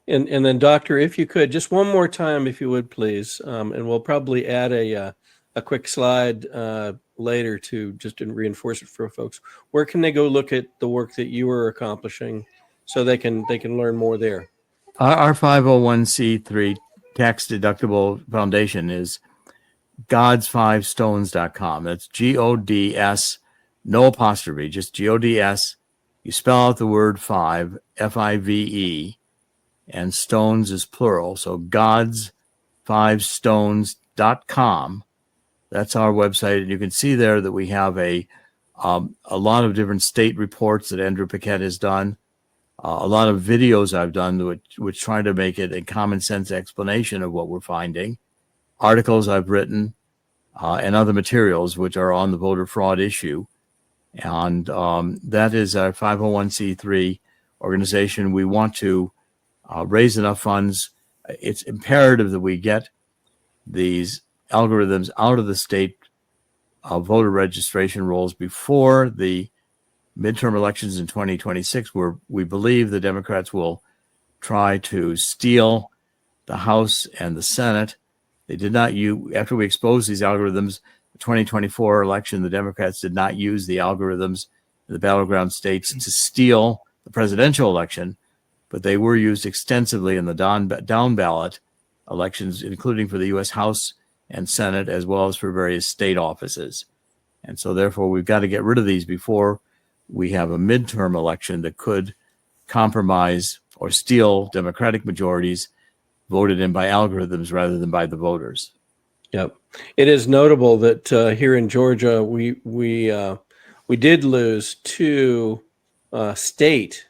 And then, Doctor, if you could, just one more time, if you would, please, and we'll probably add a quick slide later to just reinforce it for folks. Where can they go look at the work that you are accomplishing so they can learn more there? Our 501c3 tax deductible foundation is gods5stones.com. That's GODS, no apostrophe, just GODS. You spell out the word five, FIVE, and stones is plural. So gods5stones.com. That's our website. And you can see there that we have a lot of different state reports that Andrew Paquette has done, a lot of videos I've done which try to make it a common sense explanation of what we're finding, articles I've written, and other materials which are on the voter fraud issue. And that is our 501c3 organization. We want to raise enough funds. It's imperative that we get these algorithms out of the state voter registration rolls before the midterm elections in 2026, where we believe the Democrats will try to steal the House and the Senate. They did not use, after we exposed these algorithms, the 2024 election, the Democrats did not use the algorithms in the battleground states to steal the presidential election, but they were used extensively in the down ballot elections, including for the U.S. House and Senate, as well as for various state offices. And so therefore, we've got to get rid of these before we have a midterm election that could compromise or steal Democratic majorities voted in by algorithms rather than by the voters. Yep. It is notable that here in Georgia, we did lose two state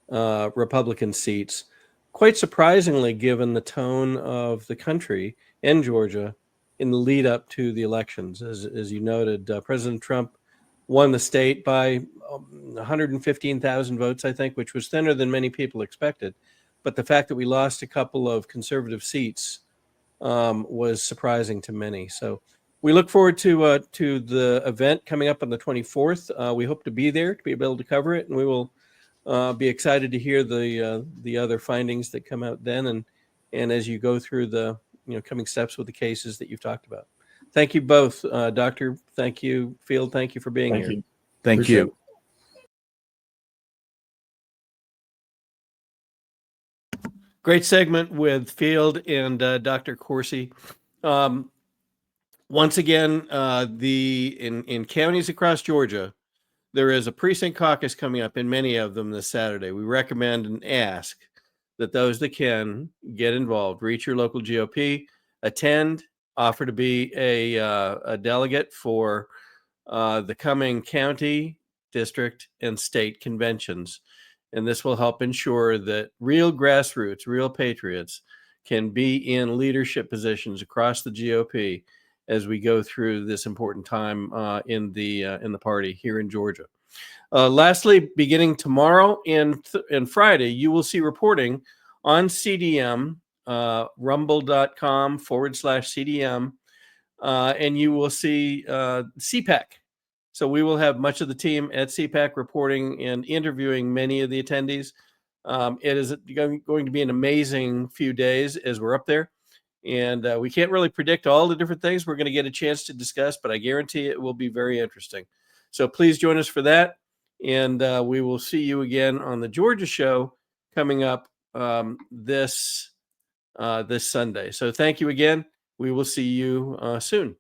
Republican seats, quite surprisingly, given the tone of the country in Georgia in the lead up to the elections. As you noted, President Trump won the state by 115,000 votes, I think, which was thinner than many people expected. But the fact that we lost a couple of conservative seats was surprising to many. So we look forward to the event coming up on the 24th. We hope to be there to be able to cover it, and we will be excited to hear the other findings that come out then, and as you go through the coming steps with the cases that you've talked about. Thank you both, Doctor. Thank you, Field. Thank you for being here. Thank you. Great segment with Field and Dr. Corsi. Once again, in counties across Georgia, there is a precinct caucus coming up in many of them this Saturday. We recommend and ask that those that can get involved, reach your local GOP, attend, offer to be a delegate for the coming county, district, and state conventions. And this will help ensure that real grassroots, real patriots can be in leadership positions across the GOP as we go through this important time in the party here in Georgia. Lastly, beginning tomorrow and Friday, you will see reporting on CDM, rumble.com/CDM, and you will see CPAC. So we will have much of the team at CPAC reporting and interviewing many of the attendees. It is going to be an amazing few days as we're up there. And we can't really predict all the different things we're going to get a chance to discuss, but I guarantee it will be very interesting. So please join us for that. And we will see you again on the Georgia show coming up this Sunday. So thank you again. We will see you soon.